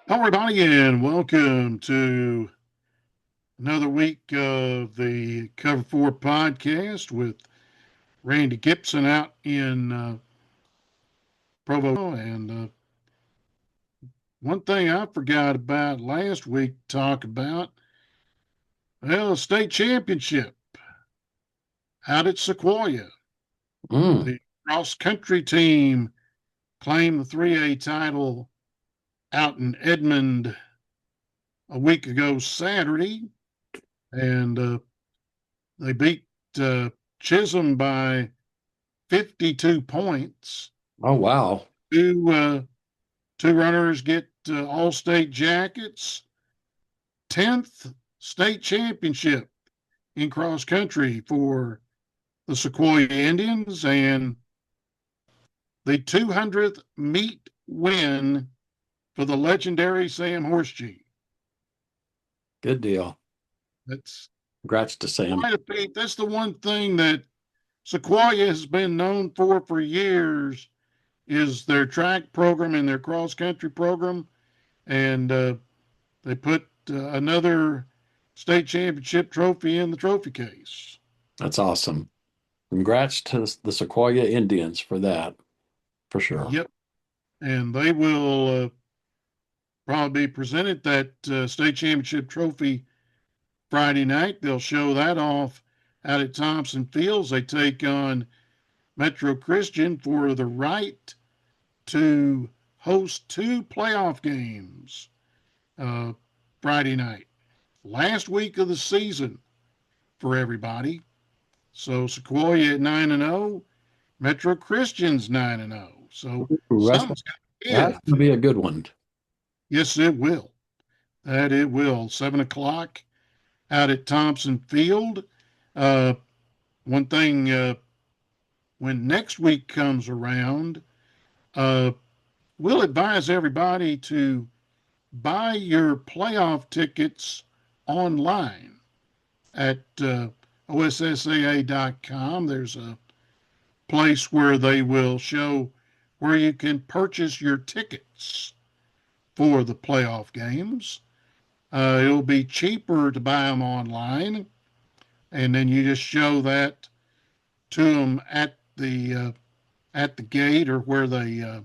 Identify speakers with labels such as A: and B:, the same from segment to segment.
A: Hello, everybody, and welcome to another week of the Cover 4 podcast with Randy Gibson out in Provo. And one thing I forgot about last week to talk about, well, state championship out at Sequoia. The cross-country team claimed the 3A title out in Edmond a week ago Saturday, and they beat Chisholm by 52 points.
B: Oh, wow.
A: Two runners get all-state jackets. 10th state championship in cross country for the Sequoia Indians, and the 200th meet win for the legendary Sam Horseshoe.
B: Good deal.
A: That's
B: Congrats to Sam.
A: quite a feat. That's the one thing that Sequoia has been known for years is their track program and their cross country program. And they put another state championship trophy in the trophy case.
B: That's awesome. Congrats to the Sequoia Indians for that, for sure.
A: Yep. And they will probably be presented that state championship trophy Friday night. They'll show that off out at Thompson Fields. They take on Metro Christian for the right to host two playoff games Friday night. Last week of the season for everybody. So Sequoia at 9-0, Metro Christian's 9-0. So
B: that's going to be a good one.
A: Yes, it will. That it will. 7 o'clock out at Thompson Field. One thing, when next week comes around, we'll advise everybody to buy your playoff tickets online at OSSAA.com. There's a place where they will show where you can purchase your tickets for the playoff games. It'll be cheaper to buy them online, and then you just show that to them at the gate or where they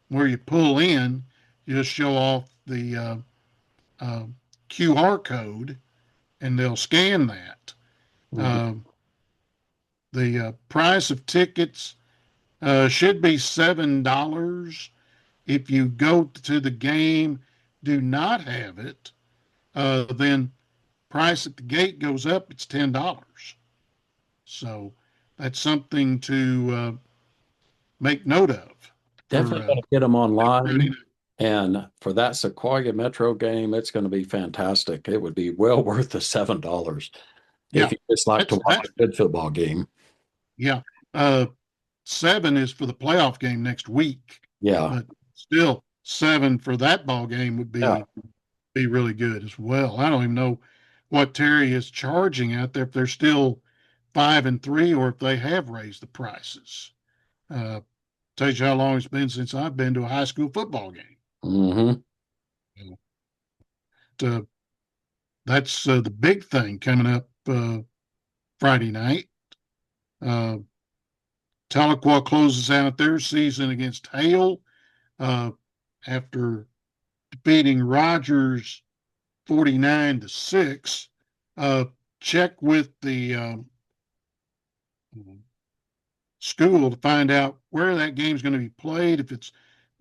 A: where you pull in. You just show off the QR code, and they'll scan that. The price of tickets should be $7. If you go to the game, do not have it, then price at the gate goes up. It's $10. So that's something to make note of.
B: Definitely going to get them online. And for that Sequoia Metro game, it's going to be fantastic. It would be well worth the $7 if you just like to watch a good football game.
A: Yeah. 7 is for the playoff game next week.
B: Yeah.
A: But still, 7 for that ball game would be really good as well. I don't even know what Terry is charging out there, if they're still 5 and 3 or if they have raised the prices. Tells you how long it's been since I've been to a high school football game. That's the big thing coming up Friday night. Tahlequah closes out their season against Hale after beating Rogers 49-6. Check with the school to find out where that game's going to be played. If it's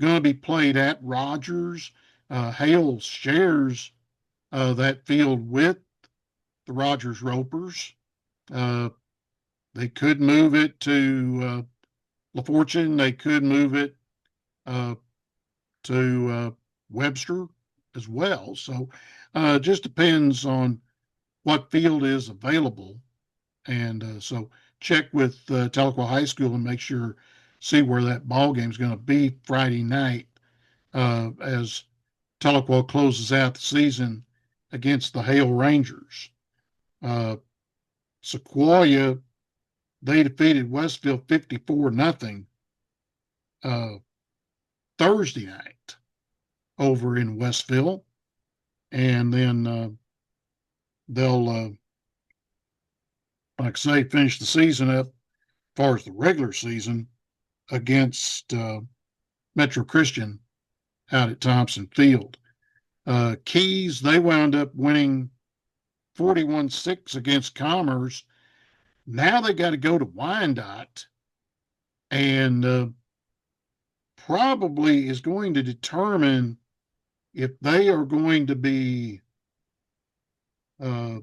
A: going to be played at Rogers, Hale shares that field with the Rogers Ropers. They could move it to La Fortune. They could move it to Webster as well. So just depends on what field is available. And so check with Tahlequah High School and make sure, see where that ball game is going to be Friday night as Tahlequah closes out the season against the Hale Rangers. Sequoia, they defeated Westville 54-0 Thursday night over in Westville. And then they'll, like I say, finish the season up as far as the regular season against Metro Christian out at Thompson Field. Keys, they wound up winning 41-6 against Commerce. Now they got to go to Wyandotte and probably is going to determine if they are going to be uh,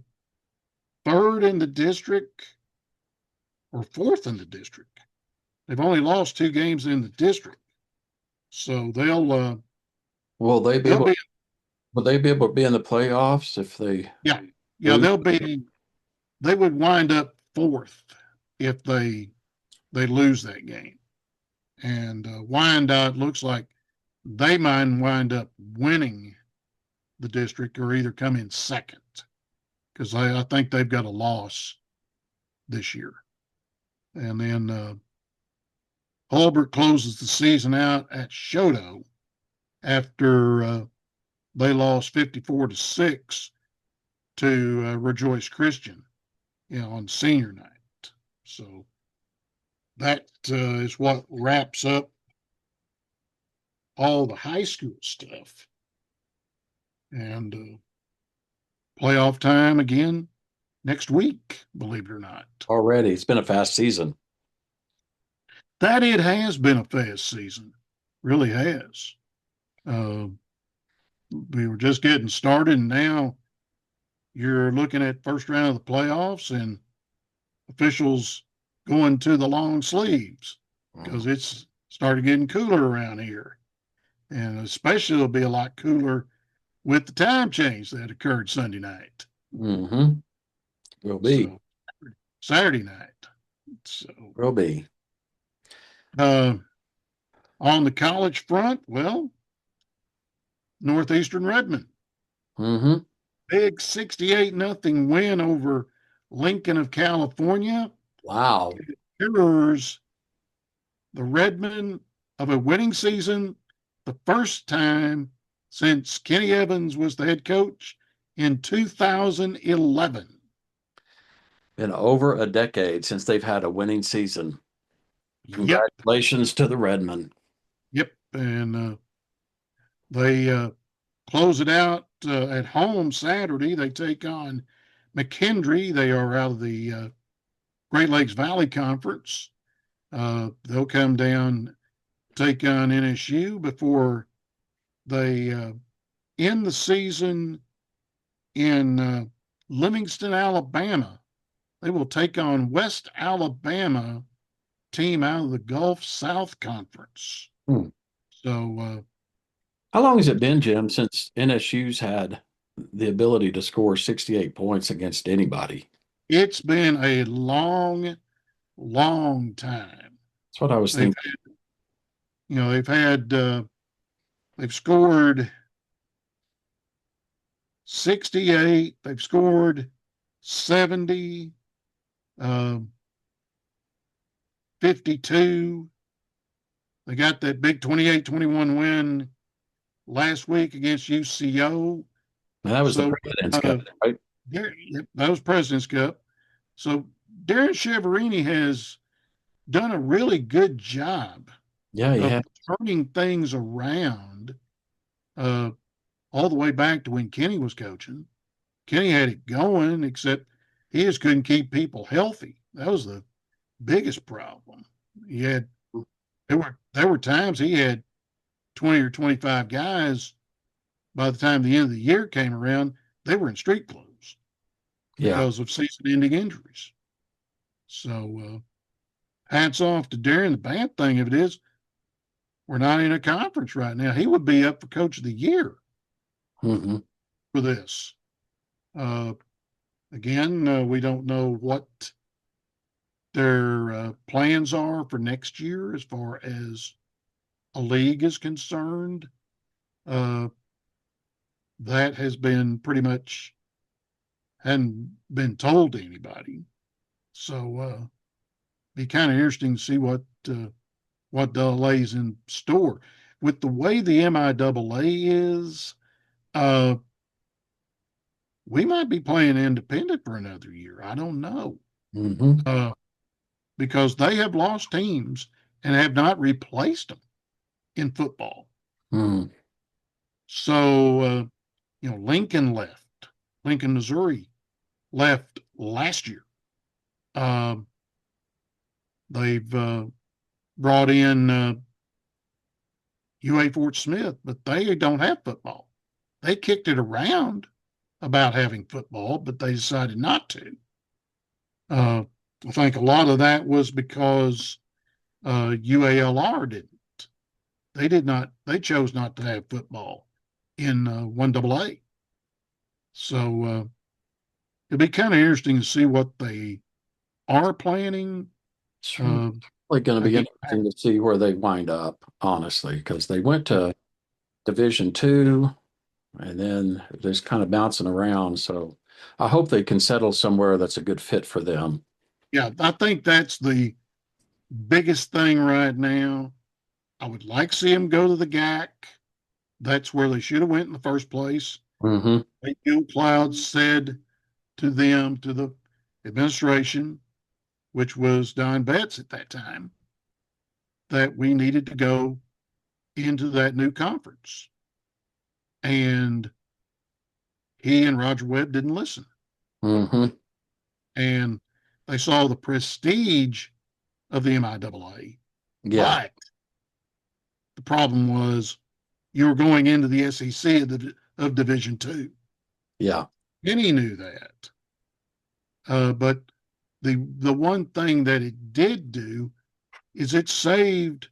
A: third in the district or fourth in the district. They've only lost 2 games in the district, so
B: Will they be
A: they'll
B: able?
A: be
B: Will they be able to be in the playoffs if they
A: yeah
B: lose?
A: they would wind up fourth if they lose that game. And Wyandotte looks like they might wind up winning the district or either come in second because I think they've got a loss this year. And then Hulbert closes the season out at Shoto after they lost 54-6 to Rejoice Christian, on senior night. So that is what wraps up all the high school stuff. And playoff time again next week, believe it or not.
B: Already, it's been a fast season.
A: That it has been a fast season, really has. We were just getting started, and now you're looking at first round of the playoffs and officials going to the long sleeves because it's started getting cooler around here. And especially it'll be a lot cooler with the time change that occurred Sunday night.
B: Mm-hmm. Will be.
A: So, Saturday night. So
B: Will be.
A: On the college front, well, Northeastern Redmond.
B: Mm-hmm.
A: Big 68-0 win over Lincoln of California.
B: Wow.
A: It mirrors the Redmond of a winning season the first time since Kenny Evans was the head coach in 2011.
B: Been over a decade since they've had a winning season.
A: Yep.
B: Congratulations to the Redmond.
A: Yep. And they close it out at home Saturday. They take on McKendree. They are out of the Great Lakes Valley Conference. They'll come down, take on NSU before they end the season in Livingston, Alabama. They will take on West Alabama, team out of the Gulf South Conference. So,
B: how long has it been, Jim, since NSU's had the ability to score 68 points against anybody?
A: it's been a long, long time.
B: That's what I was thinking.
A: They've scored 68. They've scored 70, 52. They got that big 28-21 win last week against UCO.
B: Now, that was the President's Cup, right?
A: That was President's Cup. So Darren Cheverini has done a really good job of turning things around all the way back to when Kenny was coaching. Kenny had it going, except he just couldn't keep people healthy. That was the biggest problem. There were times he had 20 or 25 guys. By the time the end of the year came around, they were in street clothes because of season-ending injuries. So hats off to Darren. The bad thing of it is we're not in a conference right now. He would be up for Coach of the Year for this. Again, we don't know what their plans are for next year as far as a league is concerned. That has been pretty much hadn't been told to anybody. So be kind of interesting to see what lays in store. With the way the MIAA is, uh, we might be playing independent for another year. I don't know.
B: Mm-hmm.
A: Uh, because they have lost teams and have not replaced them in football.
B: Mm.
A: So, Lincoln left. Lincoln, Missouri left last year. Um, they've brought in UA Fort Smith, but they don't have football. They kicked it around about having football, but they decided not to. Uh, I think a lot of that was because UALR didn't. They did not. They chose not to have football in 1AA. So it'll be kind of interesting to see what they are planning.
B: It's
A: Uh,
B: really going to be
A: again,
B: interesting to see where they wind up, honestly, because they went to Division 2 and then just kind of bouncing around. So I hope they can settle somewhere that's a good fit for them.
A: yeah, I think that's the biggest thing right now. I would like to see them go to the GAC. That's where they should have went in the first place.
B: Mm-hmm.
A: Bill Cloud said to them, to the administration, which was Don Betts at that time, that we needed to go into that new conference. And he and Roger Webb didn't listen.
B: Mm-hmm.
A: And they saw the prestige of the MIAA.
B: Yeah.
A: But the problem was you were going into the SEC of Division 2.
B: Yeah.
A: And he knew that. But the one thing that it did do is it saved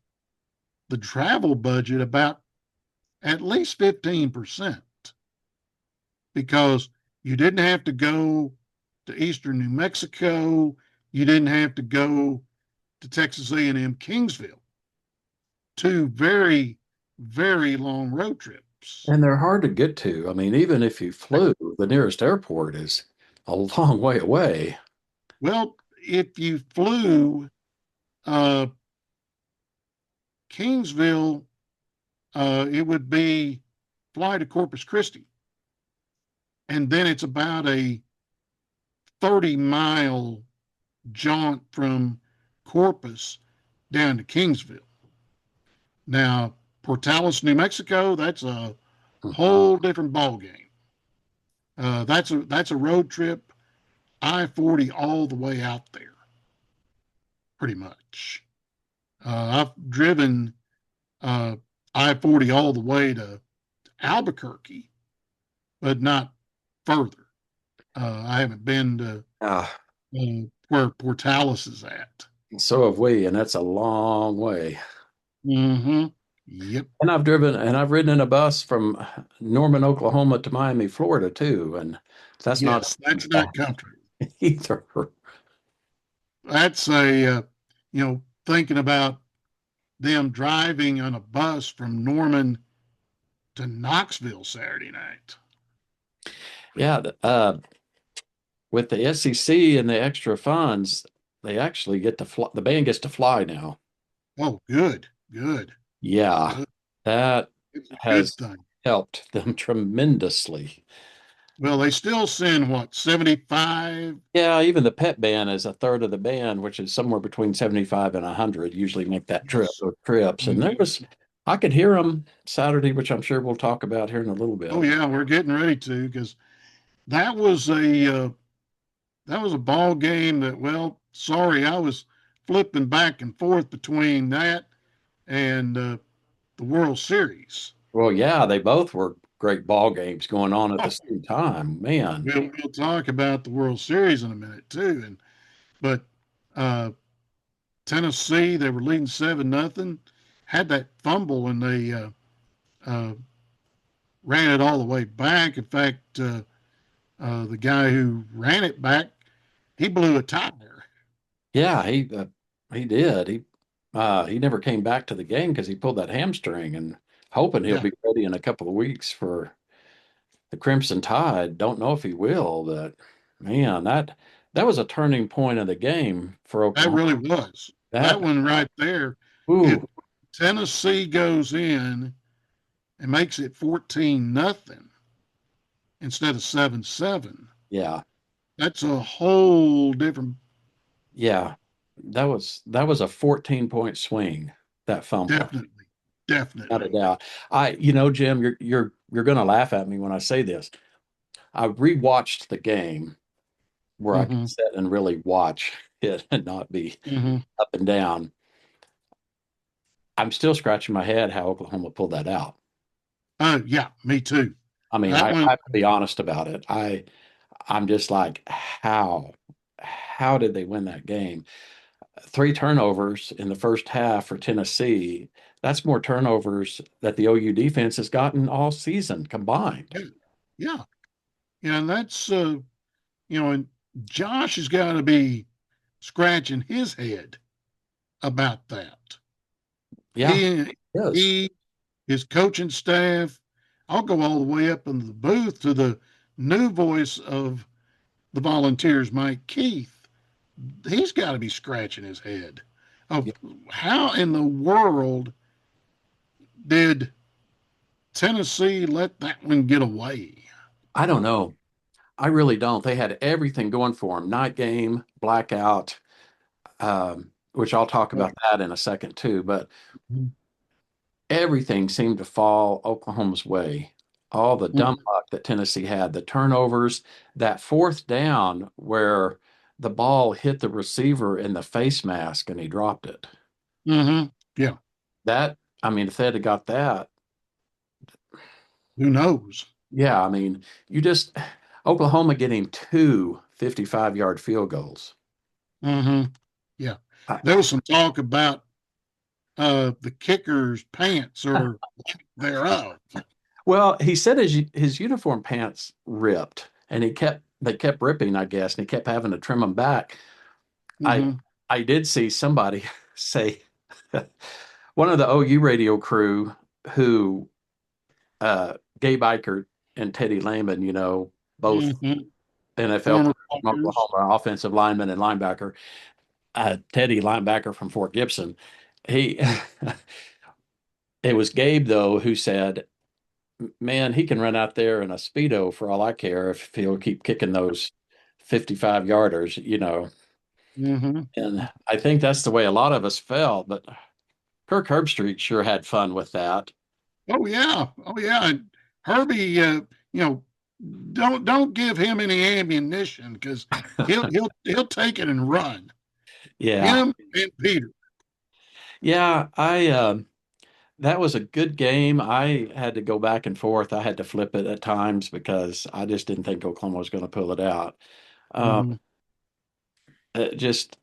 A: the travel budget about at least 15% because you didn't have to go to eastern New Mexico. You didn't have to go to Texas A&M Kingsville. Two very, very long road trips.
B: And they're hard to get to. I mean, even if you flew, the nearest airport is a long way away.
A: Well, if you flew uh, Kingsville, it would be fly to Corpus Christi. And then it's about a 30-mile jaunt from Corpus down to Kingsville. Now, Portales, New Mexico, that's a whole different ball game. That's a road trip, I-40 all the way out there, pretty much. I've driven I-40 all the way to Albuquerque, but not further. I haven't been to
B: Ah,
A: where Portales is at.
B: so have we, and that's a long way.
A: Mm-hmm. Yep.
B: And I've ridden in a bus from Norman, Oklahoma to Miami, Florida too. And that's not
A: Yes, that's not comfortable.
B: either.
A: That's thinking about them driving on a bus from Norman to Knoxville Saturday night.
B: Yeah. With the SEC and the extra funds, they actually get to fly. The band gets to fly now.
A: Oh, good, good,
B: Yeah.
A: good.
B: That
A: It's a good
B: has
A: thing.
B: helped them tremendously.
A: Well, they still send what, 75?
B: Yeah, even the pet band is a third of the band, which is somewhere between 75 and 100, usually make that trip
A: Yes.
B: or trips. And
A: Mhm.
B: I could hear them Saturday, which I'm sure we'll talk about here in a little
A: Oh
B: bit.
A: yeah, we're getting ready to because that was a that was a ball game that, well, sorry, I was flipping back and forth between that and the World Series.
B: Well, yeah, they both were great ball games going on at the
A: Oh,
B: same time. Man.
A: we'll talk about the World Series in a minute too. But uh, Tennessee, they were leading 7-0, had that fumble and they uh, ran it all the way back. In fact, the guy who ran it back, he blew a tire.
B: Yeah, he did. He never came back to the game because he pulled that hamstring and hoping he'll
A: Yeah,
B: be ready in a couple of weeks for the Crimson Tide. Don't know if he will, but man, that was a turning point of the game for
A: That
B: Oklahoma.
A: really was. That
B: That,
A: one right there. If
B: ooh,
A: Tennessee goes in and makes it 14-0 instead of 7-7,
B: yeah,
A: that's a whole different.
B: yeah. That was a 14-point swing, that fumble.
A: Definitely,
B: Without a
A: definitely.
B: doubt. Jim, you're gonna laugh at me when I say this. I rewatched the game where I could
A: Hmm.
B: sit and really watch it and not be
A: Hmm.
B: up and down. I'm still scratching my head how Oklahoma pulled that out.
A: Yeah, me too.
B: I mean,
A: That
B: I
A: one.
B: have to be honest about it. I'm just like, how did they win that game? Three turnovers in the first half for Tennessee. That's more turnovers that the OU defense has gotten all season combined.
A: Yeah, yeah, yeah, and that's and Josh has got to be scratching his head about that.
B: Yeah,
A: He,
B: yes.
A: he, his coaching staff. I'll go all the way up into the booth to the new voice of the Volunteers, Mike Keith. He's got to be scratching his head of how in the world did Tennessee let that one get away.
B: I don't know. I really don't. They had everything going for them. Night game, blackout, which I'll talk about that in a second too. But everything seemed to fall Oklahoma's way. All the dump luck that Tennessee had, the turnovers, that fourth down where the ball hit the receiver in the face mask and he dropped it.
A: Mm-hmm. Yeah.
B: That, I mean, if they'd have got that,
A: Who knows?
B: yeah, I mean, you just, Oklahoma getting two 55-yard field goals.
A: Mm-hmm. Yeah. There
B: I,
A: was some talk about the kicker's pants or thereof.
B: well, he said his uniform pants ripped, and they kept ripping, I guess, and he kept having to trim them back. I
A: Mm-hmm.
B: I did see somebody say one of the OU radio crew who Gabe Ikert and Teddy Lehman, both
A: Mm-hmm.
B: NFL
A: Former
B: players from
A: Packers.
B: Oklahoma, offensive lineman and linebacker. Teddy, linebacker from Fort Gibson. He it was Gabe though who said, "Man, he can run out there in a speedo for all I care if he'll keep kicking those 55 yarders."
A: Mm-hmm.
B: And I think that's the way a lot of us felt. But Kirk Herbstreit sure had fun with that.
A: Oh yeah. Oh yeah. And Herbie, don't give him any ammunition because he'll take it and run.
B: Yeah.
A: Him and Peter.
B: Yeah, I that was a good game. I had to go back and forth. I had to flip it at times because I just didn't think Oklahoma was going to pull it out. Um,
A: Mm-hmm.
B: just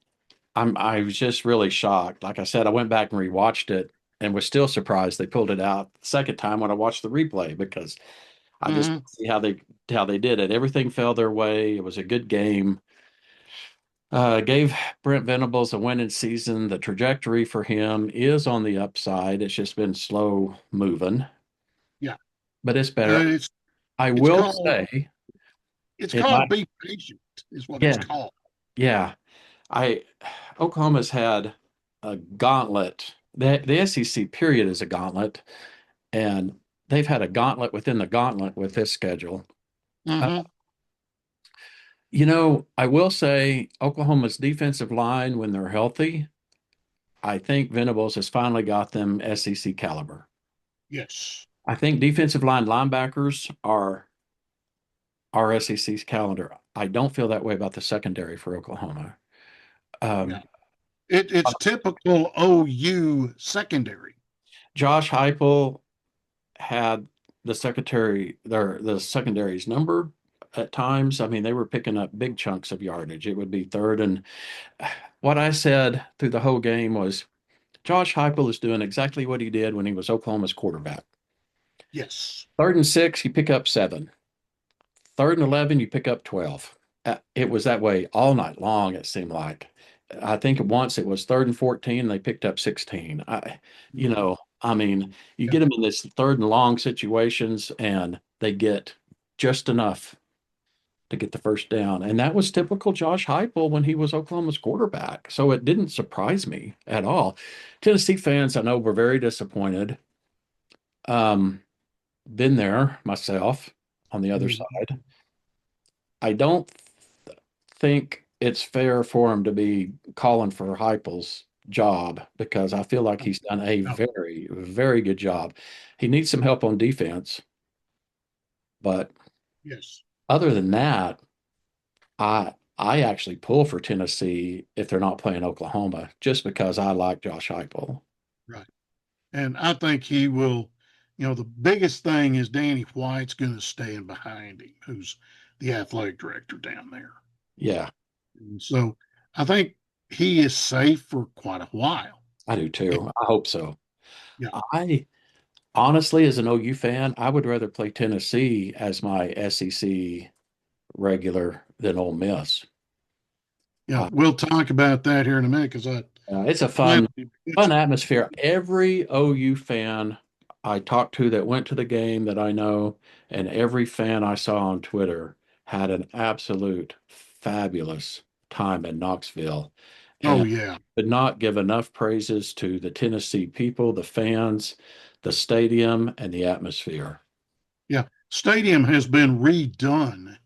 B: I was just really shocked. Like I said, I went back and rewatched it and was still surprised they pulled it out the second time when I watched the replay because I just
A: Mm-hmm.
B: see how they did it. Everything fell their way. It was a good game. Gave Brent Venables a winning season. The trajectory for him is on the upside. It's just been slow moving,
A: Yeah.
B: but it's better.
A: Uh, it's
B: I
A: it's
B: will
A: called
B: say
A: it's
B: it might,
A: called Be Patient is what it's
B: yeah,
A: called.
B: yeah. I Oklahoma's had a gauntlet. The SEC period is a gauntlet, and they've had a gauntlet within the gauntlet with this schedule. Uh,
A: Mm-hmm.
B: I will say Oklahoma's defensive line, when they're healthy, I think Venables has finally got them SEC caliber.
A: Yes.
B: I think defensive line linebackers are SEC's caliber. I don't feel that way about the secondary for Oklahoma.
A: Yeah.
B: Um,
A: It's typical OU secondary.
B: Josh Heupel had the secondary's number at times. I mean, they were picking up big chunks of yardage. It would be third. And what I said through the whole game was Josh Heupel is doing exactly what he did when he was Oklahoma's quarterback.
A: Yes.
B: 3rd and 6, you pick up 7. 3rd and 11, you pick up 12. It was that way all night long, it seemed like. I think once it was 3rd and 14, they picked up 16. I mean, you
A: Yeah.
B: get them in this third and long situations and they get just enough. to get the first down. And that was typical Josh Heupel when he was Oklahoma's quarterback. So it didn't surprise me at all. Tennessee fans, I know, were very disappointed. Um, been there myself on the other
A: Mhm.
B: side. I don't think it's fair for him to be calling for Heupel's job because I feel like he's done a
A: No,
B: very, very good job. He needs some help on defense, but
A: yes,
B: other than that, I actually pull for Tennessee if they're not playing Oklahoma, just because I like Josh Heupel.
A: right. And I think he will, the biggest thing is Danny White's going to stand behind him, who's the athletic director down there.
B: Yeah,
A: And so I think he is safe for quite a while.
B: I do
A: And,
B: too. I hope so.
A: yeah,
B: I honestly, as an OU fan, I would rather play Tennessee as my SEC regular than Ole Miss.
A: we'll talk about that here in a minute because
B: It's a
A: plan
B: fun,
A: to
B: fun atmosphere. Every OU fan I talked to that went to the game that I know, and every fan I saw on Twitter had an absolute fabulous time in Knoxville,
A: Oh
B: and
A: yeah,
B: could not give enough praises to the Tennessee people, the fans, the stadium, and the atmosphere.
A: yeah. Stadium has been redone. In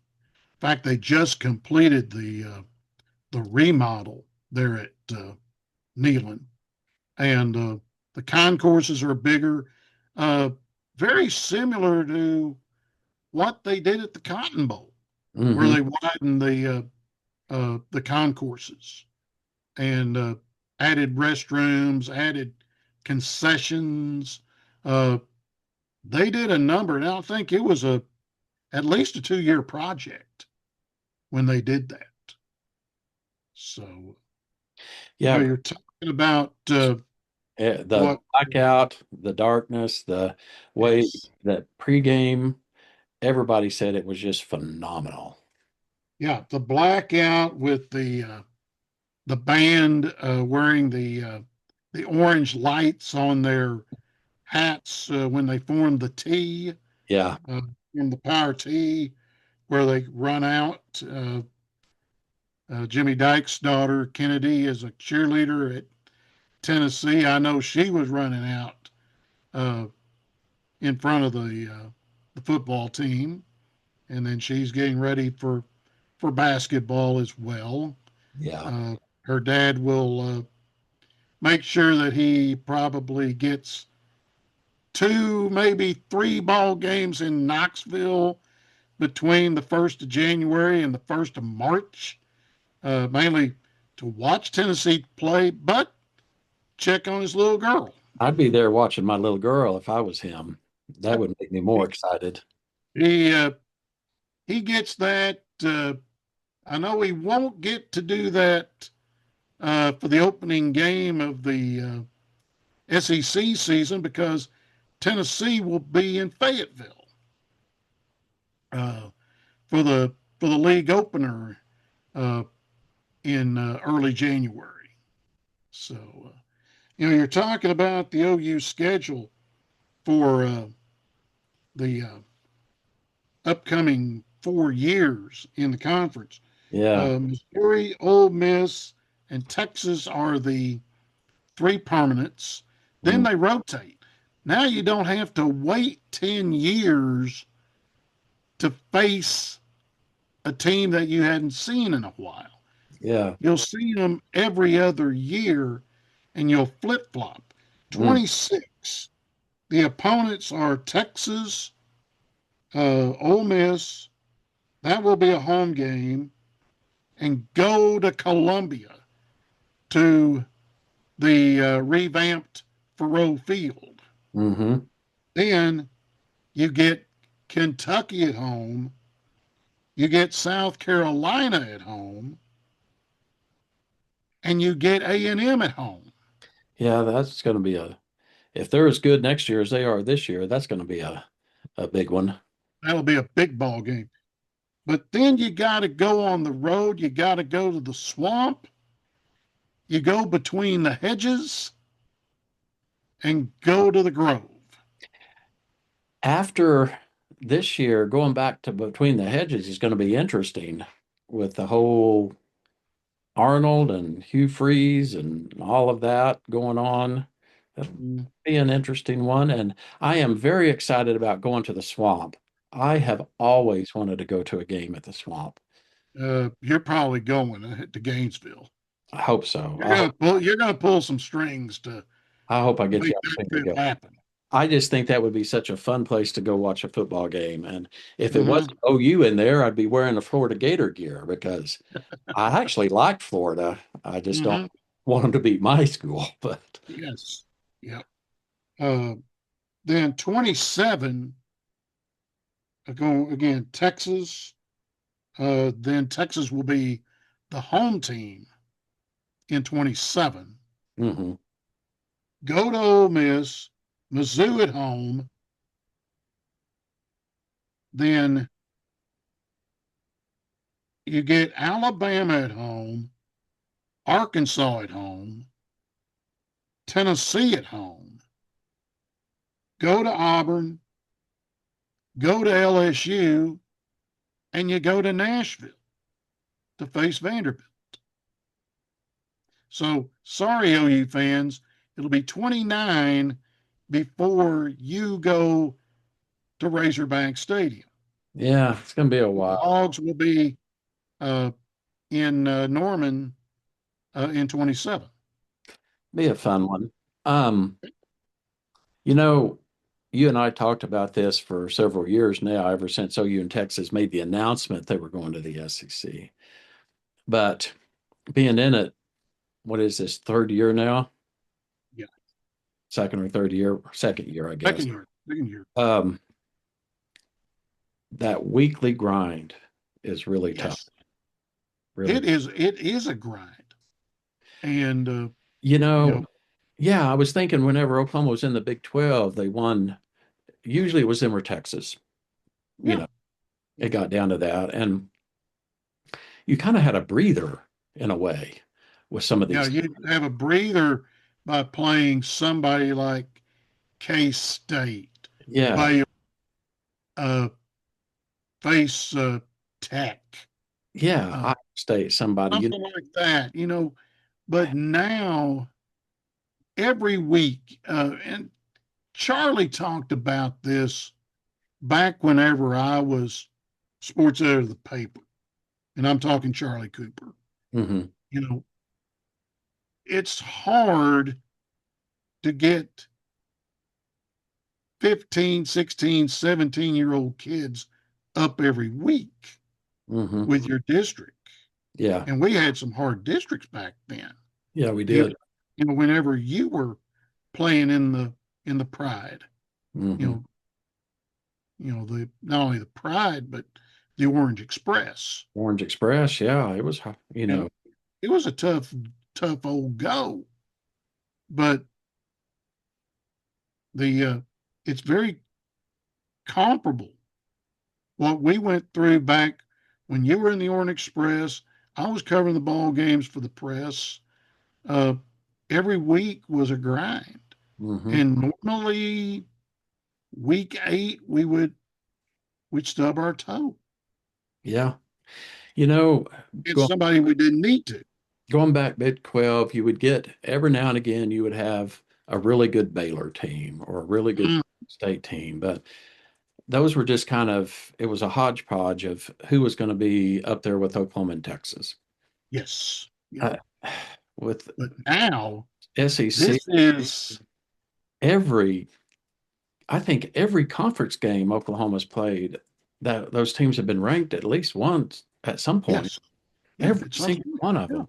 A: fact, they just completed the remodel there at Neyland, and the concourses are bigger, uh, very similar to what they did at the Cotton Bowl, where
B: Hmm.
A: they widened the concourses and added restrooms, added concessions. Uh, they did a number, and I think it was a at least a 2 year project when they did that. So,
B: Yeah,
A: you're talking about
B: the
A: what
B: blackout, the darkness, the way
A: is,
B: that pregame, everybody said it was just phenomenal.
A: yeah, the blackout with the band wearing the orange lights on their hats when they form the T,
B: Yeah,
A: in the power T, where they run out. Jimmy Dyke's daughter, Kennedy, is a cheerleader at Tennessee. I know she was running out uh, in front of the football team, and then she's getting ready for basketball as well.
B: yeah.
A: Her dad will make sure that he probably gets two, maybe three ball games in Knoxville between the 1st of January and the 1st of March, mainly to watch Tennessee play, but check on his little girl.
B: I'd be there watching my little girl if I was him. That would make me more excited.
A: He uh, he gets that. I know he won't get to do that for the opening game of the SEC season because Tennessee will be in Fayetteville uh, for the league opener uh, in early January. So you're talking about the OU schedule for the upcoming 4 years in the conference.
B: Yeah.
A: Missouri, Ole Miss, and Texas are the three permanents. Then
B: Mm,
A: they rotate. Now you don't have to wait 10 years to face a team that you hadn't seen in a while.
B: yeah.
A: You'll see them every other year and you'll flip flop.
B: Mm,
A: 26. The opponents are Texas, Ole Miss. That will be a home game. And go to Columbia to the revamped Faurot Field.
B: hmm.
A: Then you get Kentucky at home. You get South Carolina at home. And you get A&M at home.
B: Yeah, that's going to be if they're as good next year as they are this year, that's going to be a big one.
A: That'll be a big ball game. But then you got to go on the road. You got to go to the swamp. You go between the hedges and go to the Grove.
B: After this year, going back to Between the Hedges is going to be interesting with the whole Arnold and Hugh Freeze and all of that going on. That'll
A: Mm.
B: be an interesting one. And I am very excited about going to the Swamp. I have always wanted to go to a game at the Swamp.
A: You're probably going to Gainesville.
B: I hope so.
A: You're gonna pull some strings to
B: I hope I get
A: make
B: the
A: that
B: opportunity to
A: trip
B: go.
A: happen.
B: I just think that would be such a fun place to go watch a football game. And if it
A: Hmm.
B: wasn't OU in there, I'd be wearing the Florida Gator gear because I actually like Florida. I just don't
A: Hmm.
B: want them to beat my school. But
A: Yes. Yeah. Uh, then 27, going again, Texas. Then Texas will be the home team in 27.
B: mhm.
A: Go to Ole Miss, Mizzou at home. Then you get Alabama at home, Arkansas at home, Tennessee at home. Go to Auburn, go to LSU, and you go to Nashville to face Vanderbilt. So sorry, OU fans, it'll be 29 before you go to Razorback Stadium.
B: Yeah, it's going to be a
A: The
B: while.
A: Hogs will be uh, in Norman in 27.
B: Be a fun one. Um, you know, you and I talked about this for several years now, ever since OU and Texas made the announcement they were going to the SEC. But being in it, what is this, third year now?
A: Yeah,
B: Second or third year? Second year, I guess.
A: second year, second year.
B: Um, that weekly grind is really tough.
A: Yes,
B: Really.
A: It is a grind, and
B: You
A: you
B: know,
A: know,
B: yeah, I was thinking whenever Oklahoma was in the Big 12, they won. Usually it was them or Texas. You
A: yeah,
B: know, it got down to that. And you kind of had a breather in a way with some of
A: yeah.
B: these.
A: You have a breather by playing somebody like K State,
B: Yeah,
A: by uh, face Tech,
B: yeah,
A: uh,
B: I State, somebody,
A: something like that. But now every week, and Charlie talked about this back whenever I was sports editor of the paper, and I'm talking Charlie Cooper.
B: hmm
A: You know, it's hard to get 15, 16, 17-year-old kids up every week
B: hmm
A: with your district.
B: Yeah,
A: And we had some hard districts back then.
B: yeah, we
A: Even,
B: did.
A: whenever you were playing in the Pride, you
B: hmm
A: know, the not only the Pride but the Orange Express.
B: Orange Express, yeah, it was,
A: And it was a tough old go, but the it's very comparable what we went through back when you were in the Orange Express. I was covering the ball games for the press. Uh, every week was a grind,
B: hmm
A: and normally week 8 we'd stub our toe.
B: yeah. You know,
A: It's
B: go,
A: somebody we didn't need to.
B: going back Big 12, you would get every now and again, you would have a really good Baylor team or a really good
A: Mm,
B: state team, but those were just kind of, it was a hodgepodge of who was going to be up there with Oklahoma and Texas.
A: yes, yeah.
B: Uh, with
A: But now
B: SEC,
A: this is
B: every, I think every conference game Oklahoma's played, that those teams have been ranked at least once at some point.
A: yes, yeah.
B: Every
A: It's
B: single
A: something.
B: one of
A: Yeah,
B: them.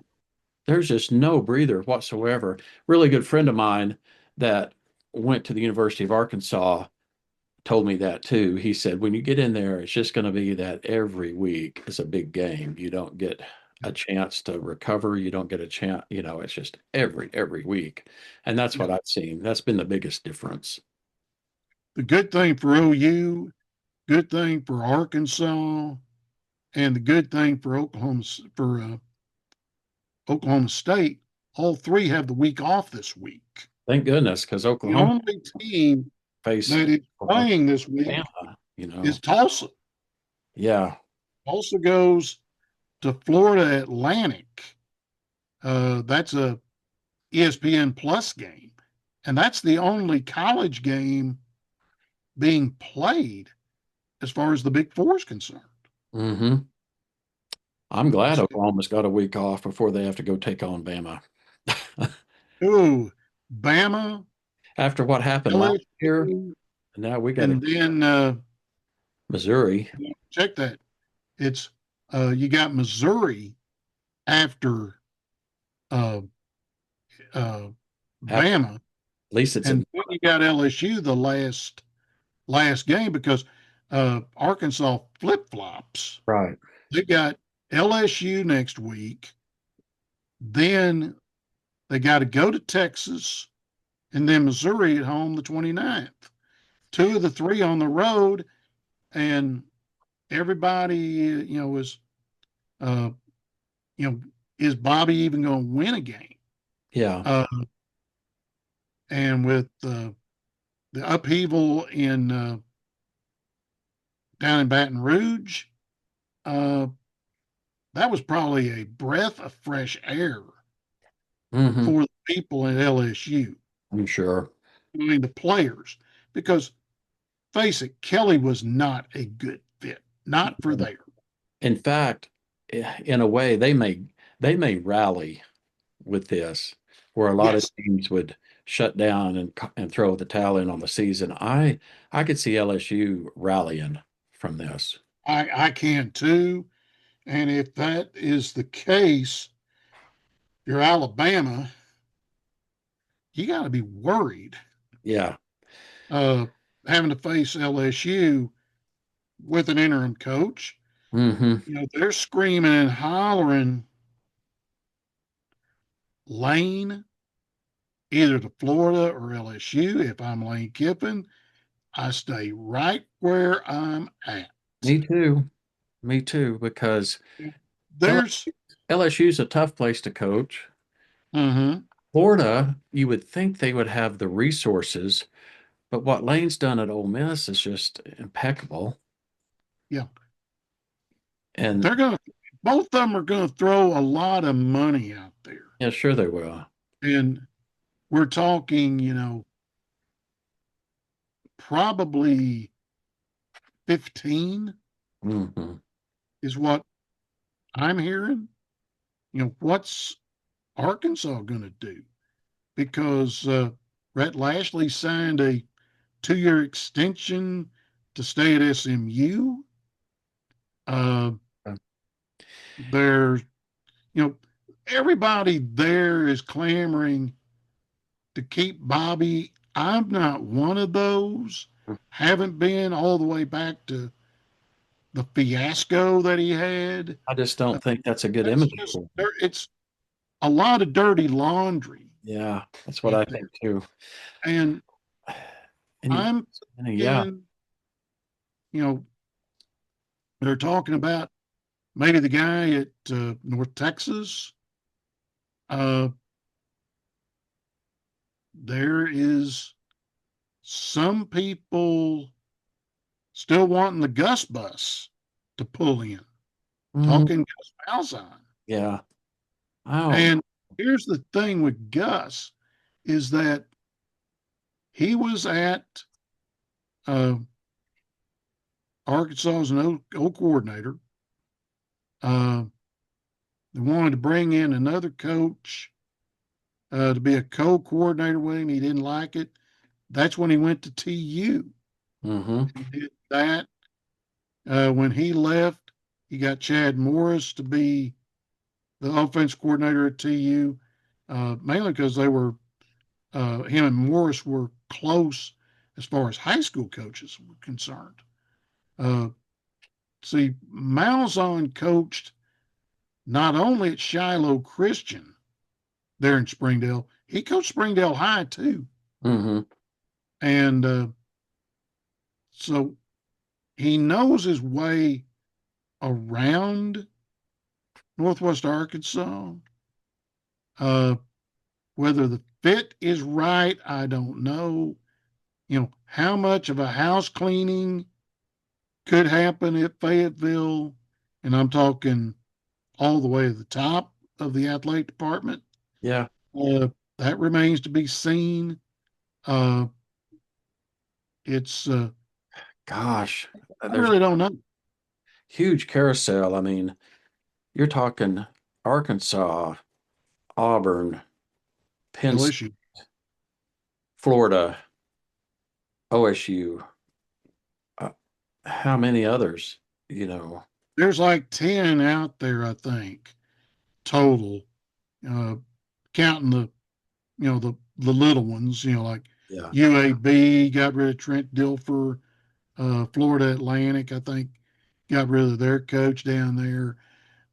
B: There's just no breather whatsoever. Really good friend of mine that went to the University of Arkansas told me that too. He said, when you get in there, it's just going to be that every week is a big game. You don't get a chance to recover. You don't get a chance, it's just every week. And that's
A: yeah.
B: what I've seen. That's been the biggest difference.
A: The good thing for OU, good thing for Arkansas, and the good thing for Oklahoma State. All three have the week off this week.
B: Thank goodness, because
A: The
B: Oklahoma
A: only team
B: faced
A: that is playing this week
B: Alabama. you know.
A: is Tulsa.
B: Yeah.
A: Tulsa goes to Florida Atlantic. That's a ESPN Plus game, and that's the only college game being played as far as the Big Four is concerned.
B: Hmm. I'm glad
A: So,
B: Oklahoma's got a week off before they have to go take on Bama.
A: ooh, Bama,
B: After what happened last year,
A: LSU,
B: now we got to
A: and then
B: Missouri.
A: check that. It's you got Missouri after uh, uh,
B: After,
A: Bama,
B: at least it's at
A: and then you got LSU the last game because Arkansas flip flops.
B: right.
A: They got LSU next week. Then they got to go to Texas and then Missouri at home the 29th. Two of the three on the road, and everybody, is, uh, you know, is Bobby even going to win a game?
B: Yeah.
A: Uh, and with the upheaval in down in Baton Rouge, uh, that was probably a breath of fresh air
B: Hmm.
A: for the people at LSU.
B: I'm sure.
A: I mean, the players, because face it, Kelly was not a good fit, not for there.
B: In fact, in a way, they may rally with this, where a lot of
A: Yes,
B: teams would shut down and throw the towel in on the season. I could see LSU rallying from this.
A: I can too. And if that is the case, you're Alabama, you got to be worried
B: Yeah.
A: uh, having to face LSU with an interim coach.
B: Hmm.
A: They're screaming and hollering Lane either to Florida or LSU. If I'm Lane Kiffin, I stay right where I'm at.
B: Me too. Me too, because
A: There's,
B: LSU is a tough place to coach.
A: mm-hmm,
B: Florida, you would think they would have the resources, but what Lane's done at Ole Miss is just impeccable.
A: yeah,
B: And
A: they're going to, both of them are going to throw a lot of money out there.
B: yeah, sure they will.
A: And we're talking, probably 15
B: Hmm.
A: is what I'm hearing. What's Arkansas going to do? Because Rhett Lashley signed a 2-year extension to stay at SMU. Uh, there's, you know, everybody there is clamoring to keep Bobby. I'm not one of those. Haven't been all the way back to the fiasco that he had.
B: I just don't think that's a good
A: That's
B: image
A: just
B: for him.
A: it's a lot of dirty laundry
B: Yeah, that's what
A: out
B: I
A: there.
B: think too.
A: And
B: And he,
A: I'm
B: yeah.
A: thinking, you know, they're talking about maybe the guy at North Texas. Uh, there is some people still wanting the Gus bus to pull in,
B: Mhm.
A: talking Gus Malzahn.
B: Yeah. I don't.
A: And here's the thing with Gus is that he was at uh, Arkansas as an O coordinator. Uh, they wanted to bring in another coach to be a co-coordinator with him. He didn't like it. That's when he went to TU.
B: Hmm.
A: He did that. When he left, he got Chad Morris to be the offense coordinator at TU, mainly because they were him and Morris were close as far as high school coaches were concerned. Uh, see, Malzahn coached not only at Shiloh Christian there in Springdale, he coached Springdale High too.
B: Hmm.
A: And so he knows his way around Northwest Arkansas. Uh, whether the fit is right, I don't know. How much of a house cleaning could happen at Fayetteville, and I'm talking all the way to the top of the athletic department.
B: Yeah.
A: That remains to be seen. Uh, it's
B: Gosh,
A: I
B: there's
A: really don't know.
B: huge carousel. I mean, you're talking Arkansas, Auburn, Penn State,
A: LSU.
B: Florida, OSU. How many others? You know,
A: There's like 10 out there, I think, total, uh, counting the little ones, like
B: yeah.
A: UAB got rid of Trent Dilfer, Florida Atlantic, I think, got rid of their coach down there.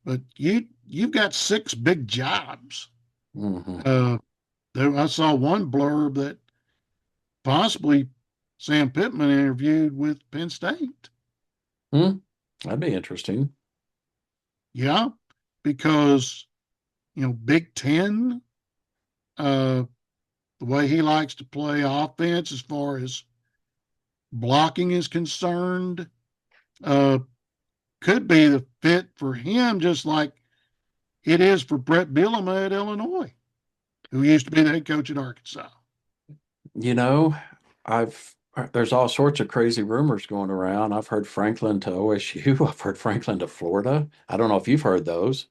A: But you've got six big jobs.
B: Hmm.
A: I saw one blurb that possibly Sam Pittman interviewed with Penn State.
B: Hmm. That'd be interesting.
A: Yeah, because Big Ten, uh, the way he likes to play offense as far as blocking is concerned, uh, could be the fit for him, just like it is for Brett Bielema at Illinois, who used to be the head coach at Arkansas.
B: You know, I've there's all sorts of crazy rumors going around. I've heard Franklin to OSU. I've heard Franklin to Florida. I don't know if you've heard those.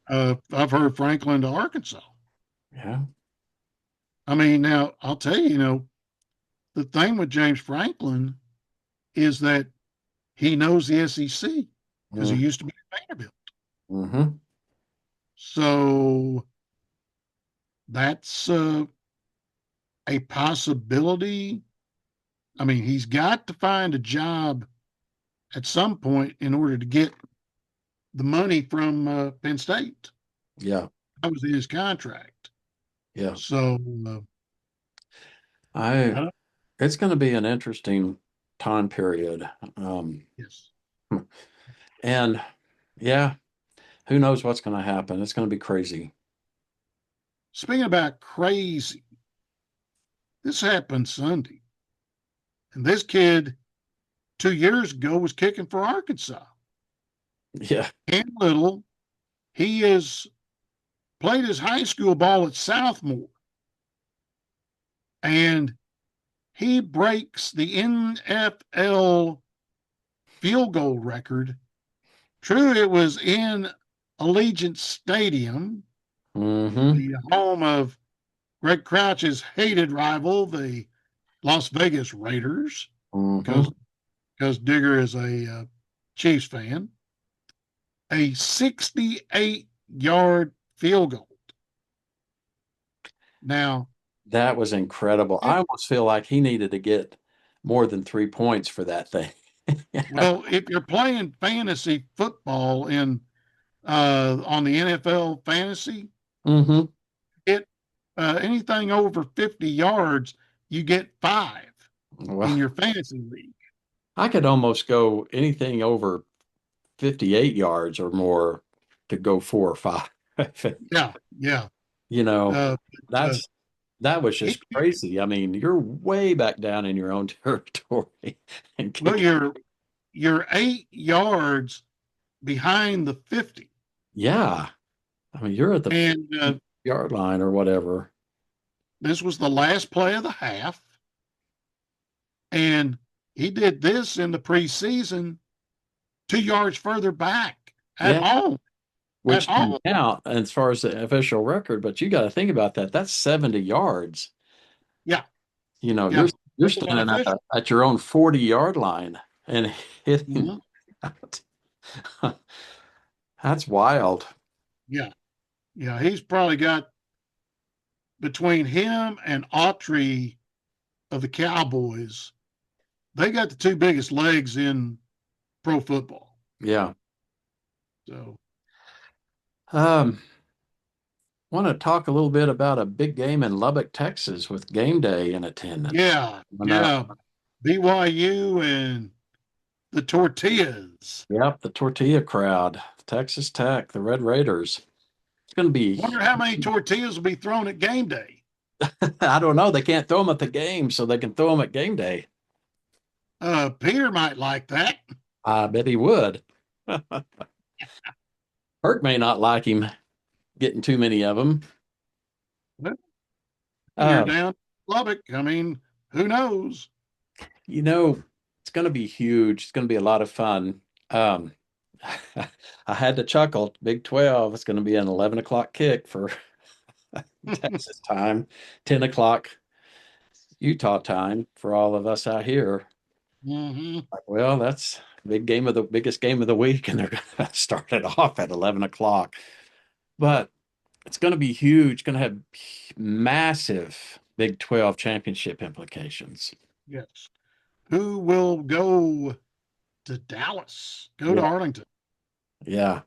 A: I've heard Franklin to Arkansas.
B: Yeah.
A: I mean, now I'll tell you, the thing with James Franklin is that he knows the SEC because he used to be at Vanderbilt.
B: Mm-hmm.
A: So that's a possibility. I mean, he's got to find a job at some point in order to get the money from Penn State.
B: Yeah.
A: That was in his contract.
B: Yeah.
A: So
B: I
A: I don't,
B: it's going to be an interesting time period.
A: yes.
B: And yeah, who knows what's going to happen? It's going to be crazy.
A: Speaking about crazy, this happened Sunday, and this kid 2 years ago was kicking for Arkansas.
B: Yeah.
A: Cam Little, he has played his high school ball at Southmore, and he breaks the NFL field goal record. True, it was in Allegiant Stadium,
B: Mm-hmm.
A: the home of Greg Crouch's hated rival, the Las Vegas Raiders,
B: Mm-hmm.
A: because Digger is a Chiefs fan. A 68-yard field goal. Now,
B: That was incredible.
A: if,
B: I almost feel like he needed to get more than 3 points for that thing. Yeah.
A: well, if you're playing fantasy football in on the NFL fantasy,
B: Mm-hmm.
A: it anything over 50 yards, you get five in
B: Well,
A: your fantasy league.
B: I could almost go anything over 58 yards or more to go 4 or 5.
A: Yeah, yeah.
B: You know,
A: But,
B: that's that was
A: he,
B: just crazy. I mean, you're way back down in your own territory and
A: well,
B: kicking.
A: you're 8 yards behind the 50,
B: Yeah. I mean, you're at the
A: and
B: 50-yard line or whatever.
A: this was the last play of the half, and he did this in the preseason, 2 yards further back at
B: Yeah,
A: home. At
B: which can
A: home,
B: count as far as the official record, but you got to think about that. That's 70 yards.
A: yeah,
B: You know,
A: yeah.
B: you're
A: That was
B: standing
A: unofficial.
B: at your own 40-yard line and hitting
A: Mhm.
B: out. That's wild.
A: Yeah, yeah. He's probably got between him and Autry of the Cowboys, they got the two biggest legs in pro football.
B: Yeah.
A: So
B: Um, want to talk a little bit about a big game in Lubbock, Texas with game day in attendance.
A: yeah,
B: And,
A: yeah. BYU and the Tortillas.
B: yep, the tortilla crowd, Texas Tech, the Red Raiders. It's going to be,
A: Wonder how many tortillas will be thrown at game day.
B: I don't know. They can't throw them at the game, so they can throw them at game day.
A: Peter might like that.
B: I bet he would. Herc may not like him getting too many of them.
A: Well, you're
B: Uh,
A: down Lubbock. I mean, who knows?
B: you know, it's going to be huge. It's going to be a lot of fun. Um, I had to chuckle. Big 12. It's going to be an 11 o'clock kick for Texas time, 10 o'clock Utah time for all of us out here.
A: Hmm.
B: Like, well, that's biggest game of the week, and they're going to start it off at 11 o'clock. But it's going to be huge. It's going to have massive Big 12 championship implications.
A: Yes. Who will go to Dallas? Go to
B: Yeah.
A: Arlington?
B: Yeah.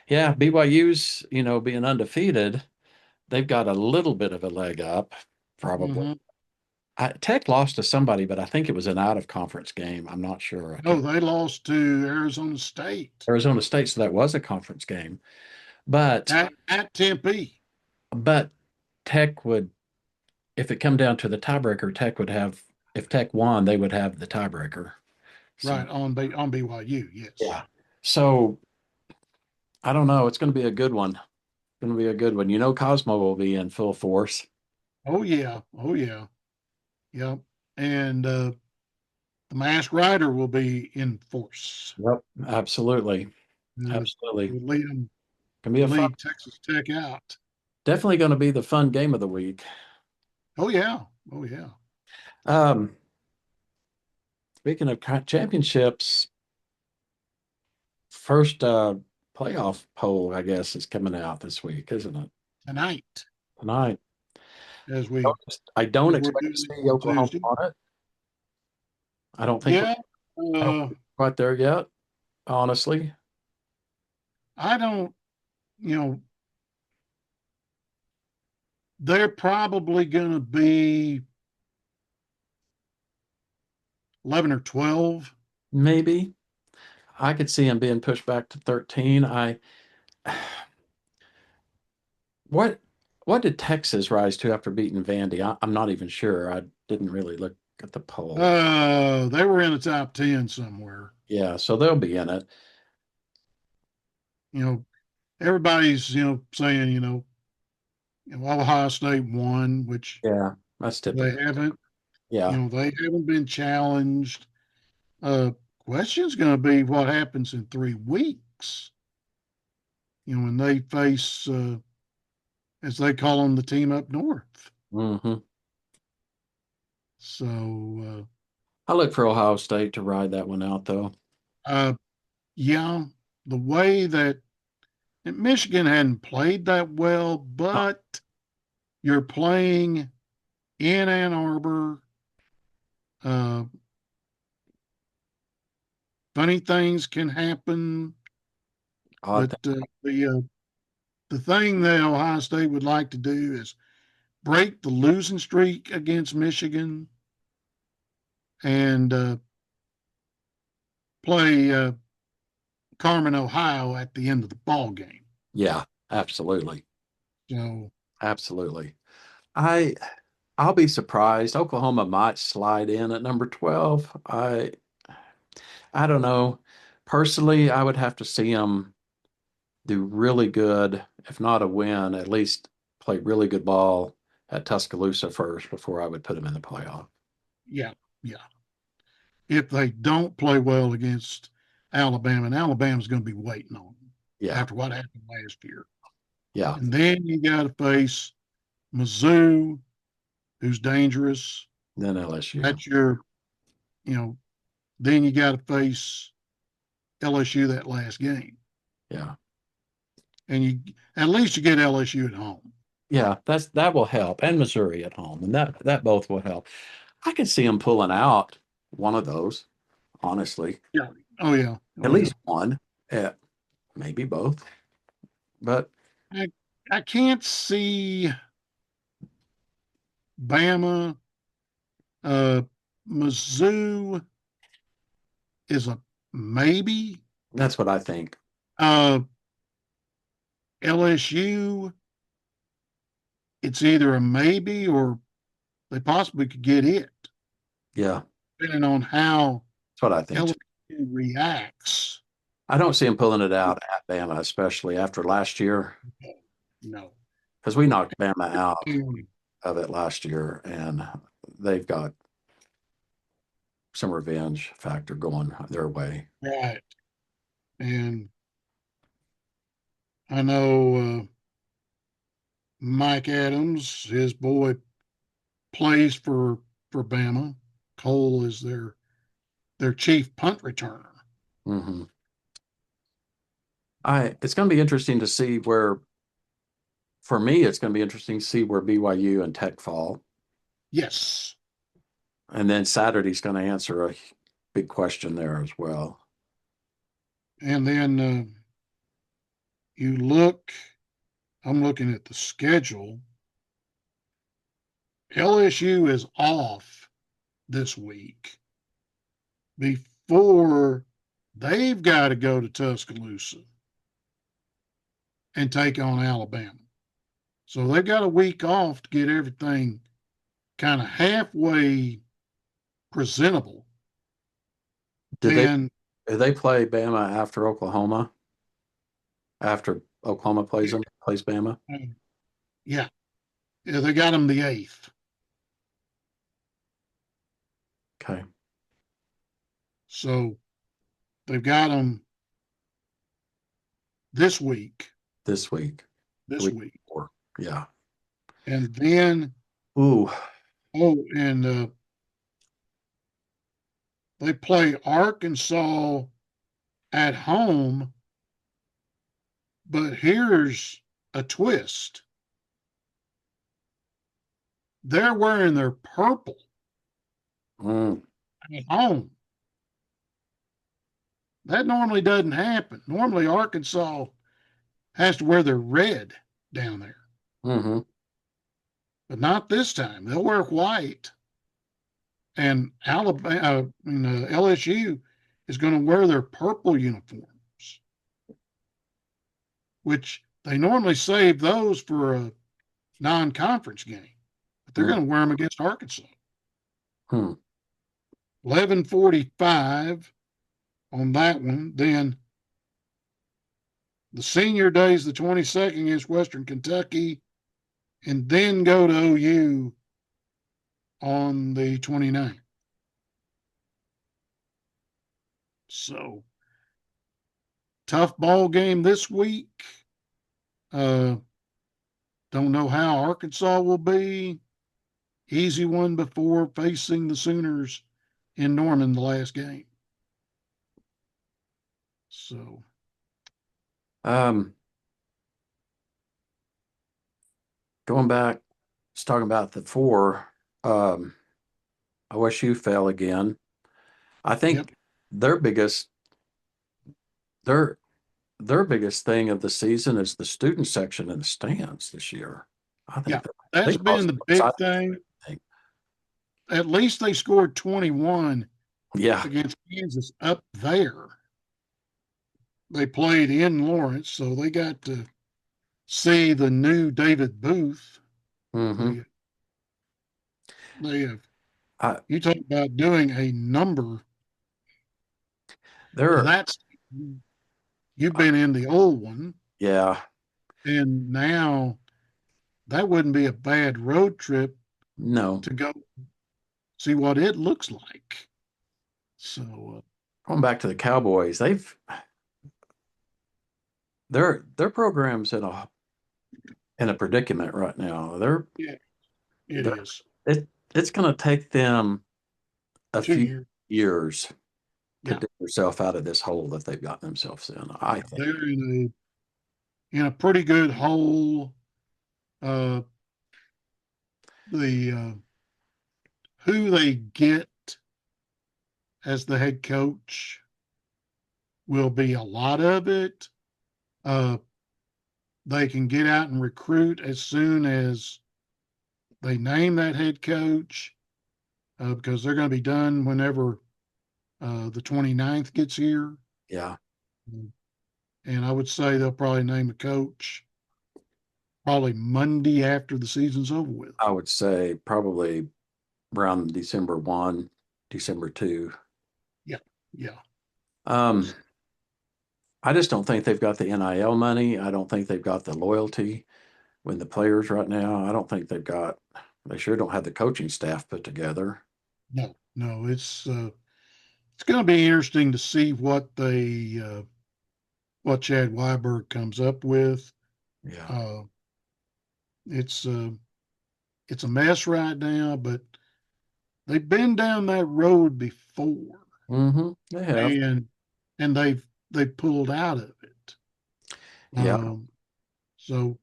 B: Yeah. BYU's, being undefeated, they've got a little bit of a leg up, probably.
A: Hmm.
B: Tech lost to somebody, but I think it was an out of conference game. I'm not sure. I
A: No,
B: can't.
A: they lost to Arizona State
B: Arizona State, so that was a conference game. But
A: at Tempe.
B: but Tech would, if it come down to the tiebreaker, Tech would have, if Tech won, they would have the tiebreaker. So
A: Right on BYU. Yes.
B: yeah. So I don't know. It's going to be a good one. It's going to be a good one. Cosmo will be in full force.
A: Oh yeah. Oh yeah. Yep. And the Masked Rider will be in force.
B: Yep. Absolutely.
A: Uh,
B: Absolutely.
A: will lead them
B: Can be a fun,
A: lead Texas Tech out.
B: definitely going to be the fun game of the week.
A: Oh yeah. Oh yeah.
B: Um, Speaking of championships, first playoff poll, I guess, is coming out this week, isn't it?
A: Tonight,
B: Tonight.
A: as we
B: I don't
A: as we're
B: expect
A: doing
B: to
A: this
B: see
A: on
B: Oklahoma
A: Tuesday.
B: on it. I don't think
A: Yeah.
B: I don't think we're quite there yet, honestly.
A: I don't. You know, they're probably going to be 11 or 12.
B: Maybe I could see him being pushed back to 13. What what did Texas rise to after beating Vandy? I'm not even sure. I didn't really look at the poll.
A: They were in the top 10 somewhere.
B: Yeah, so they'll be in it.
A: You know, everybody's saying Ohio State won, which
B: Yeah, that's
A: they
B: typical.
A: haven't.
B: Yeah.
A: They haven't been challenged. Uh, Question's going to be what happens in 3 weeks. When they face, as they call them, the team up north.
B: Hmm.
A: So,
B: I look for Ohio State to ride that one out, though.
A: yeah, the way that Michigan hadn't played that well, but you're playing in Ann Arbor. Uh, Funny things can happen,
B: Odd
A: but
B: thing.
A: the thing that Ohio State would like to do is break the losing streak against Michigan and play Carmen, Ohio, at the end of the ball game.
B: Yeah, absolutely.
A: So
B: Absolutely. I I'll be surprised. Oklahoma might slide in at number 12. I don't know. Personally, I would have to see them do really good, if not a win, at least play really good ball at Tuscaloosa first before I would put them in the playoff.
A: yeah, yeah. If they don't play well against Alabama, and Alabama's going to be waiting on them
B: Yeah.
A: after what happened last year.
B: Yeah.
A: And then you got to face Mizzou, who's dangerous.
B: Then LSU.
A: That's your, you know, then you got to face LSU that last game.
B: Yeah.
A: And at least you get LSU at home.
B: Yeah, that will help. And Missouri at home. And that both will help. I can see them pulling out one of those, honestly.
A: Yeah. Oh, yeah.
B: At
A: Oh, yeah.
B: least one. Yeah, maybe both. But
A: I, I can't see Bama. Uh, Mizzou is a maybe.
B: that's what I think.
A: Uh, LSU, it's either a maybe or they possibly could get it,
B: Yeah,
A: depending on how
B: that's what I think
A: LSU
B: too.
A: reacts.
B: I don't see him pulling it out at Bama, especially after last year,
A: No.
B: because we knocked Bama out
A: Mm,
B: of it last year, and they've got some revenge factor going their way.
A: right. And I know Mike Adams, his boy, plays for Bama. Cole is their chief punt returner.
B: Mm-hmm. It's going to be interesting to see where, for me, it's going to be interesting to see where BYU and Tech fall.
A: Yes.
B: And then Saturday's going to answer a big question there as well.
A: And then you look, I'm looking at the schedule. LSU is off this week before they've got to go to Tuscaloosa and take on Alabama. So they've got a week off to get everything kind of halfway presentable.
B: Did they
A: Then,
B: did they play Bama after Oklahoma? After Oklahoma plays Bama?
A: yeah, yeah, they got them the 8th.
B: Okay.
A: So they've got them this week,
B: This week. The
A: this
B: week
A: week.
B: before. Yeah.
A: And then,
B: Ooh.
A: and they play Arkansas at home. But here's a twist. They're wearing their purple
B: Mm,
A: at home. That normally doesn't happen. Normally, Arkansas has to wear their red down there,
B: mm-hmm.
A: but not this time. They'll wear white. And LSU is going to wear their purple uniforms, which they normally save those for a non-conference game, but they're
B: Mm,
A: going to wear them against Arkansas.
B: hmm.
A: 11:45 on that one. Then the senior day is the 22nd against Western Kentucky, and then go to OU on the 29th. So tough ball game this week. Uh, don't know how Arkansas will be. Easy one before facing the Sooners in Norman the last game. So
B: Um, Going back, just talking about the four, um, OSU fell again. I
A: yep,
B: think their biggest their their biggest thing of the season is the student section in the stands this year. I
A: yeah,
B: think they
A: that's been
B: lost
A: the big
B: side.
A: thing. At least they scored 21
B: Yeah.
A: against Kansas up there. They played in Lawrence, so they got to see the new David Booth.
B: Mm-hmm.
A: They they have
B: I,
A: you talk about doing a number to
B: they're
A: that. You've been in the old one,
B: yeah.
A: and now that wouldn't be a bad road trip
B: No.
A: to go see what it looks like. So
B: Going back to the Cowboys, their program's in a predicament right now.
A: yeah, it
B: They're
A: is
B: it's going to take them a
A: 2
B: few
A: years.
B: years to
A: Yeah,
B: dig themselves out of this hole that they've gotten themselves in. I
A: yeah,
B: think.
A: they're in a pretty good hole. Uh, the who they get as the head coach will be a lot of it. Uh, they can get out and recruit as soon as they name that head coach because they're going to be done whenever the 29th gets here.
B: Yeah,
A: And I would say they'll probably name a coach probably Monday after the season's over with.
B: I would say probably around December 1, December 2.
A: Yeah. Yeah.
B: I just don't think they've got the NIL money. I don't think they've got the loyalty with the players right now. I don't think they sure don't have the coaching staff put together.
A: No, no, it's going to be interesting to see what Chad Weiberg comes up with.
B: Yeah.
A: Uh, it's it's a mess right now, but they've been down that road before,
B: They have.
A: and they've pulled out of it.
B: Yeah.
A: So,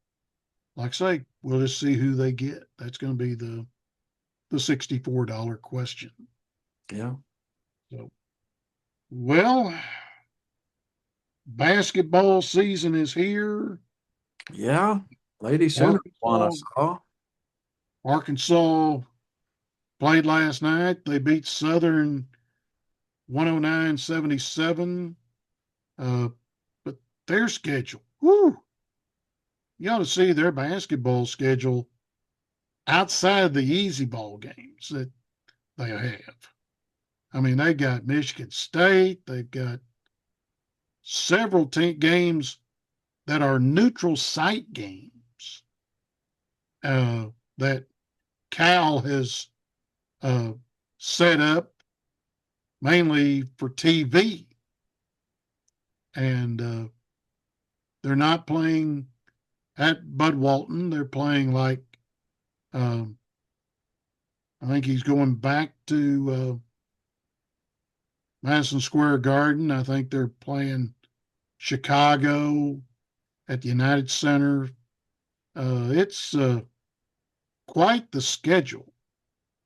A: like I say, we'll just see who they get. That's going to be the $64 question.
B: Yeah.
A: So, well, basketball season is here.
B: Yeah. Lady Sooners won, I
A: Arkansas,
B: saw.
A: Arkansas played last night. They beat Southern 109-77. But their schedule, whoo, you ought to see their basketball schedule outside the easy ball games that they have. I mean, they got Michigan State. They've got several games that are neutral site games that Cal has uh, set up mainly for TV. And they're not playing at Bud Walton. They're playing like, um, I think he's going back to Madison Square Garden. I think they're playing Chicago at the United Center. It's quite the schedule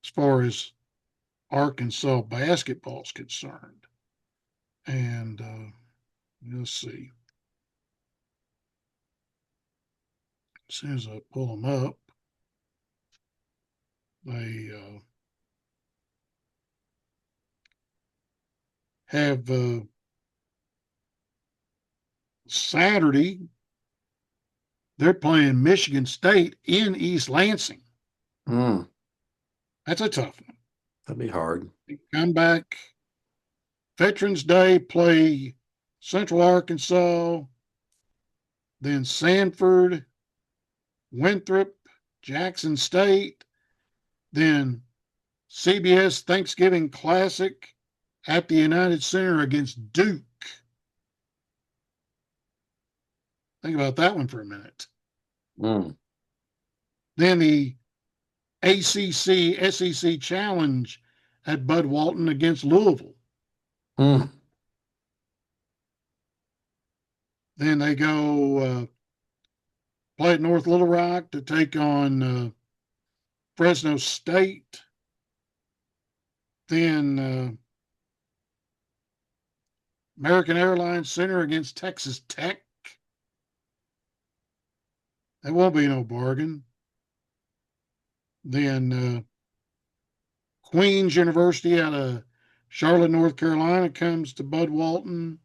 A: as far as Arkansas basketball is concerned. And let's see. As soon as I pull them up, they have Saturday. They're playing Michigan State in East Lansing.
B: Mm,
A: That's a tough one.
B: that'd be hard.
A: They come back Veterans Day, play Central Arkansas, then Sanford, Winthrop, Jackson State, then CBS Thanksgiving Classic at the United Center against Duke. Think about that one for a minute.
B: Mm,
A: Then the ACC SEC Challenge at Bud Walton against Louisville.
B: mm,
A: Then they go play at North Little Rock to take on Fresno State. Then American Airlines Center against Texas Tech. That won't be no bargain. Then Queens University out of Charlotte, North Carolina comes to Bud Walton.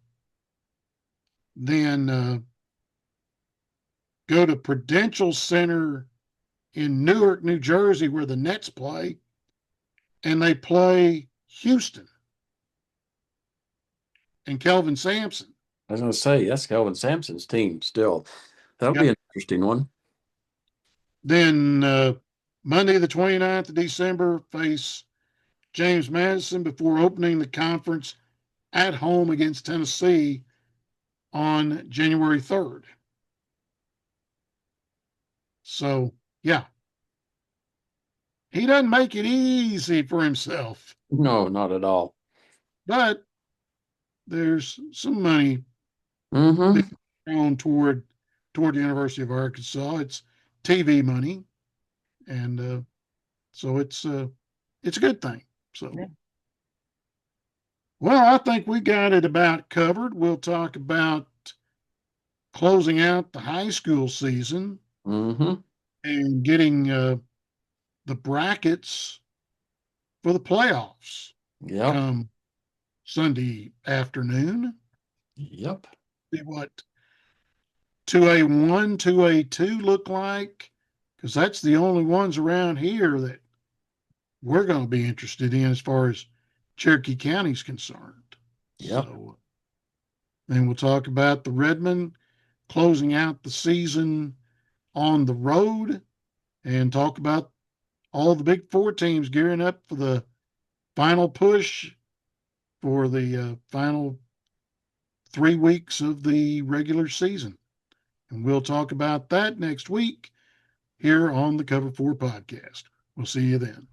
A: Then go to Prudential Center in Newark, New Jersey, where the Nets play, and they play Houston and Kelvin Sampson.
B: I was going to say, that's Kelvin Sampson's team still. That'll be
A: Yep.
B: an interesting one.
A: Then Monday, the 29th of December, face James Madison before opening the conference at home against Tennessee on January 3rd. So, yeah, he doesn't make it easy for himself,
B: No, not at all.
A: but there's some money
B: Mm-hmm.
A: being thrown toward the University of Arkansas. It's TV money, and so it's a good thing. So,
B: Yeah.
A: well, I think we got it about covered. We'll talk about closing out the high school season
B: Mm-hmm.
A: and getting the brackets for the playoffs
B: Yep.
A: come Sunday afternoon.
B: Yep.
A: See what 2A1, 2A2 look like, because that's the only ones around here that we're going to be interested in as far as Cherokee County is concerned.
B: Yep.
A: So, Then we'll talk about the Redmen closing out the season on the road and talk about all the Big Four teams gearing up for the final push for the final 3 weeks of the regular season. And we'll talk about that next week here on the Cover 4 podcast. We'll see you then.